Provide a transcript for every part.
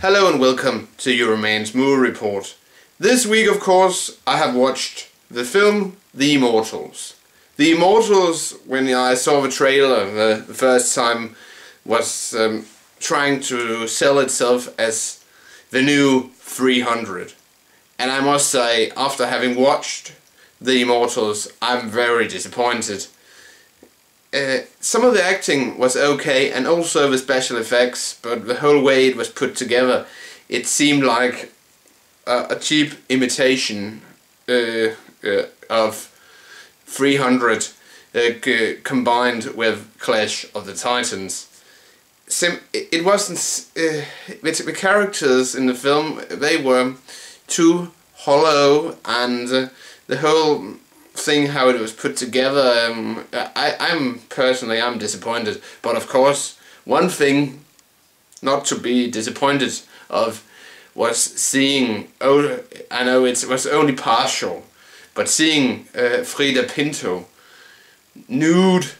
Hello and welcome to Euroman's Movie Report. This week, of course, I have watched the film The Immortals. The Immortals, when I saw the trailer the first time, was trying to sell itself as the new 300. And I must say, after having watched The Immortals, I'm very disappointed. Some of the acting was okay, and also the special effects, but the whole way it was put together, it seemed like a cheap imitation of 300 combined with Clash of the Titans. It wasn't... the characters in the film, they were too hollow, and the whole thing, how it was put together, I'm personally disappointed. But of course, one thing not to be disappointed of was seeing, I know it was only partial, but seeing Freida Pinto nude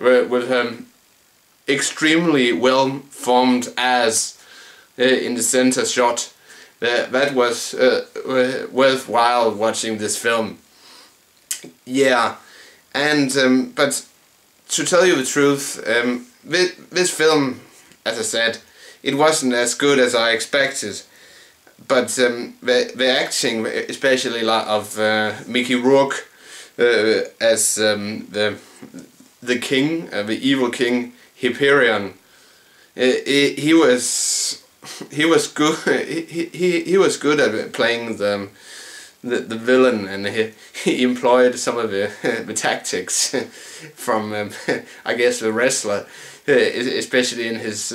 with her extremely well formed ass in the center shot, that was worthwhile watching this film. Yeah, and but to tell you the truth, this film, as I said, it wasn't as good as I expected. But the acting, especially of Mickey Rourke as the king, the evil king Hyperion, he was good. He was good at playing the villain, and he employed some of the tactics from I guess the wrestler, especially in his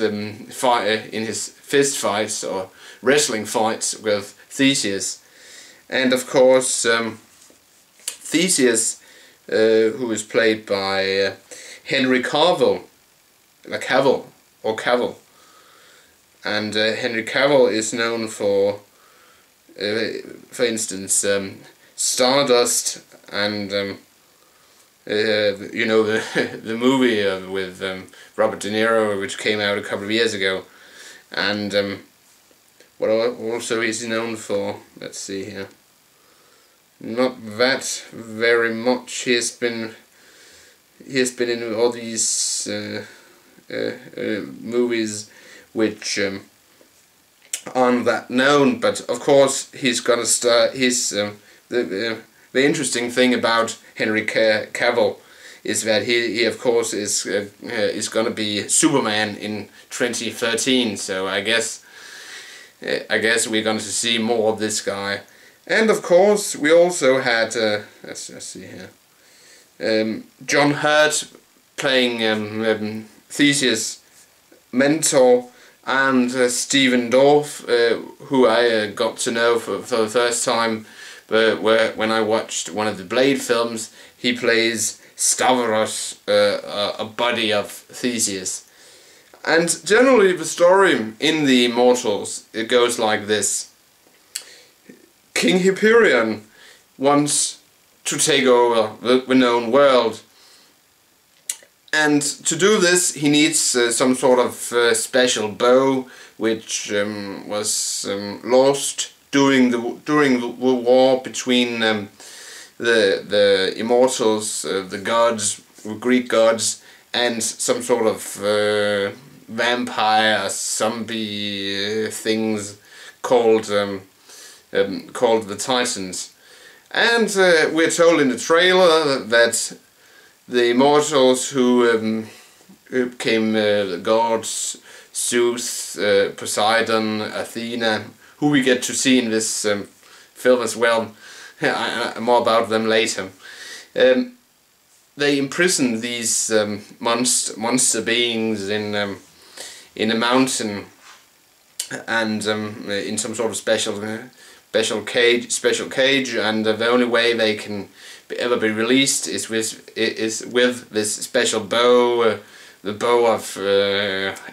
fist fights or wrestling fights with Theseus. And of course Theseus, who is played by Henry Cavill, and Henry Cavill is known for instance, Stardust, and you know, the movie with Robert De Niro, which came out a couple of years ago. And what also is he known for? Let's see here. Not that very much. He has been in all these movies which aren't that known, but of course he's gonna start. The interesting thing about Henry Cavill is that he of course is gonna be Superman in 2013. So I guess we're going to see more of this guy. And of course we also had let's see here, John Hurt playing Theseus' mentor, and Stephen Dorff, who I got to know for the first time, but when I watched one of the Blade films, he plays Stavros, a buddy of Theseus. And generally the story in The Immortals, it goes like this. King Hyperion wants to take over the known world. And to do this, he needs some sort of special bow, which was lost during the war between the Immortals, the gods, Greek gods, and some sort of vampire zombie things called the Titans. And we're told in the trailer that the Immortals, who became the gods Zeus, Poseidon, Athena, who we get to see in this film as well. More about them later. They imprison these monster beings in a mountain, and in some sort of special cage, and the only way they can ever be released is with this special bow, the bow of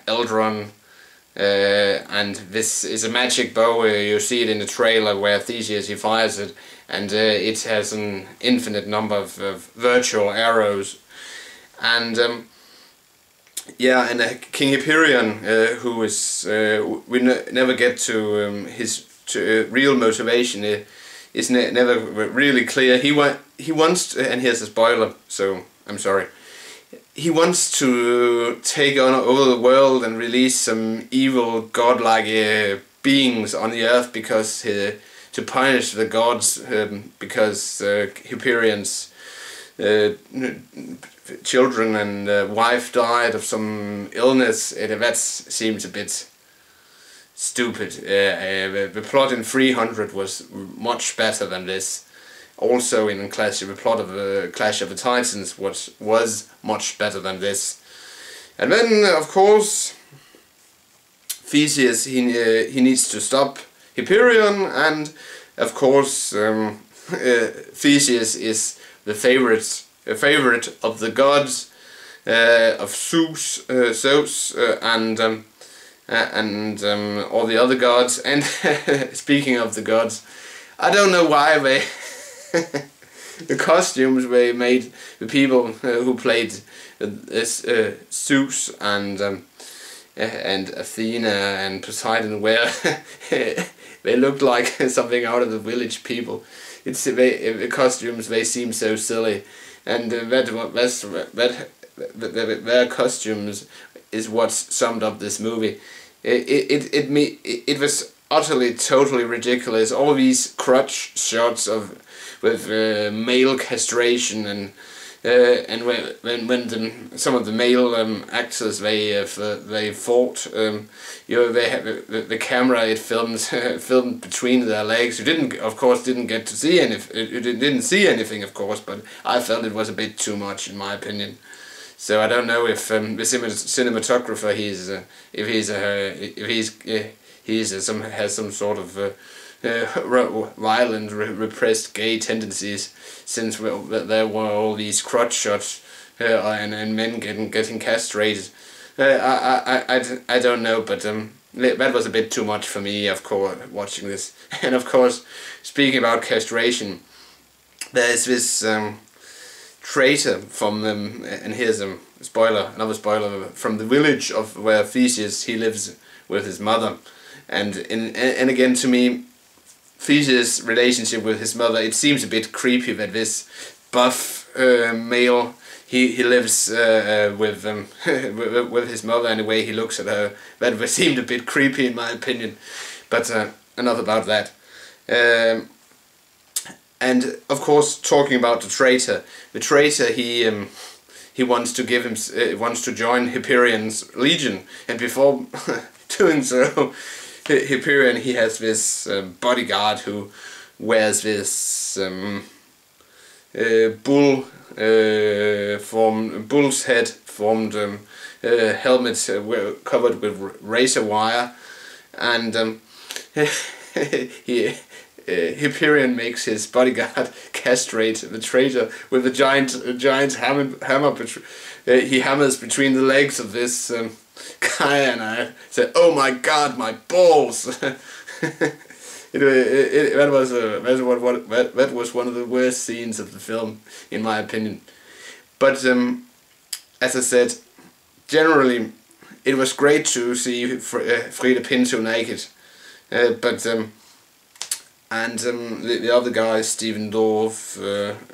Eldron, and this is a magic bow. You see it in the trailer where Theseus, he fires it, and it has an infinite number of virtual arrows. And yeah, and King Hyperion, who is we never get to his real motivation. Is never really clear. He wants to, and here's a spoiler, so I'm sorry. He wants to take on over the world and release some evil godlike beings on the earth because to punish the gods because Hyperion's children and wife died of some illness. That seems a bit stupid. The plot in 300 was much better than this. Also in the plot of Clash of the Titans was much better than this. And then of course Theseus he needs to stop Hyperion, and of course Theseus is the favorite of the gods, of Zeus and all the other gods. And speaking of the gods, I don't know why they the costumes they made the people who played Zeus and Athena and Poseidon wear they looked like something out of the Village People. The costumes, they seem so silly, and their costumes is what summed up this movie. It was utterly, totally ridiculous. All these crotch shots with male castration and when some of the male actors they fought, they have the camera, it filmed between their legs. You didn't get to see didn't see anything, of course, but I felt it was a bit too much in my opinion. So I don't know if the cinematographer has some sort of violent, repressed gay tendencies, since there were all these crotch shots and men getting castrated. I don't know, but that was a bit too much for me, of course, watching this. And of course, speaking about castration, there's this traitor from and here's another spoiler, from the village of where Theseus he lives with his mother, and again, to me, Theseus' relationship with his mother, it seems a bit creepy that this buff male he lives with his mother, and the way he looks at her, that seemed a bit creepy in my opinion. But enough about that. And of course, talking about the traitor he wants to join Hyperion's legion, and before doing so, Hyperion he has this bodyguard who wears this bull's head formed helmet covered with razor wire, and Hyperion makes his bodyguard castrate the traitor with a giant hammer. He hammers between the legs of this guy, and I said, "Oh my God, my balls!" That was one of the worst scenes of the film, in my opinion. But as I said, generally, it was great to see Freida Pinto naked. But the other guy, Stephen Dorff,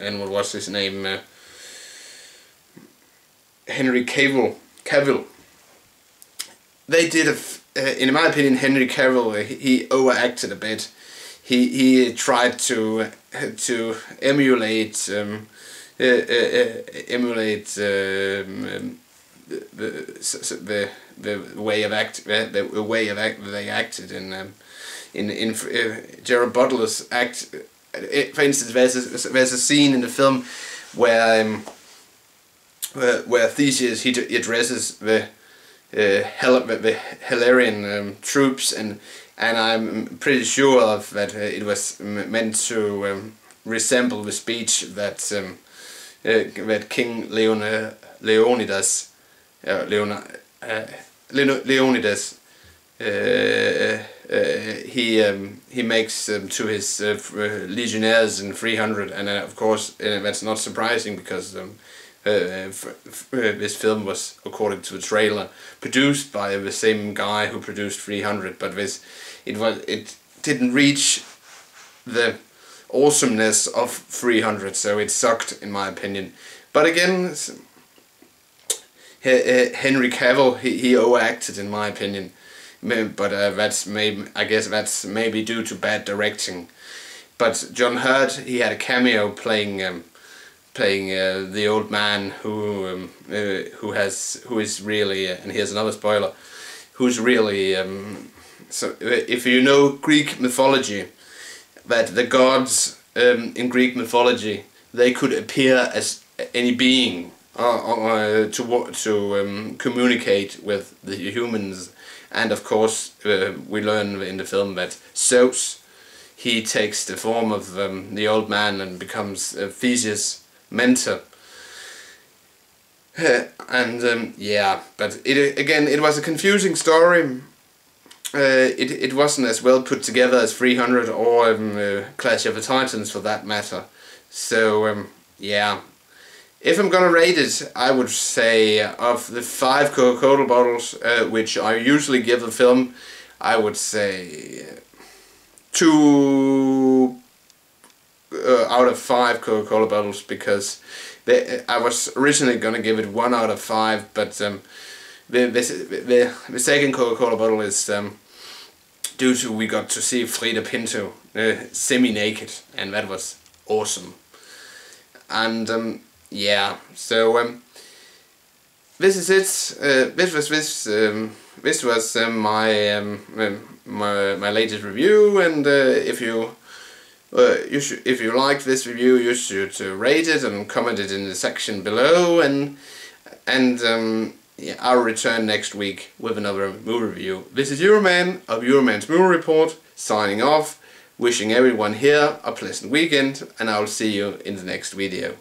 and what was his name, Henry Cavill. They did in my opinion, Henry Cavill he overacted a bit. He tried to emulate the way of they acted in Gerard Butler's act. For instance, there's a scene in the film where Theseus he addresses the Hellenian troops, and I'm pretty sure of that it was meant to resemble the speech that King Leonidas he makes to his legionnaires in 300, and of course that's not surprising because this film was, according to the trailer, produced by the same guy who produced 300, but it didn't reach the awesomeness of 300, so it sucked in my opinion. But again, Henry Cavill, he overacted in my opinion, but I guess that's maybe due to bad directing. But John Hurt, he had a cameo playing the old man who is really, and here's another spoiler, who's really so if you know Greek mythology, that the gods in Greek mythology, they could appear as any being to communicate with the humans. And of course we learn in the film that Zeus, he takes the form of the old man and becomes Theseus' mentor. Yeah, but it was a confusing story. It wasn't as well put together as 300 or Clash of the Titans for that matter. So yeah, if I'm gonna rate it, I would say of the 5 Coca-Cola bottles which I usually give a film, I would say 2 out of 5 Coca-Cola bottles, because I was originally gonna give it 1 out of 5, but the second Coca-Cola bottle is due to we got to see Freida Pinto semi-naked, and that was awesome. And yeah, so this is it. This was my latest review, and if you like this review, you should rate it and comment it in the section below, and yeah, I'll return next week with another movie review. This is Euroman of Euroman's Movie Report, signing off, wishing everyone here a pleasant weekend, and I'll see you in the next video.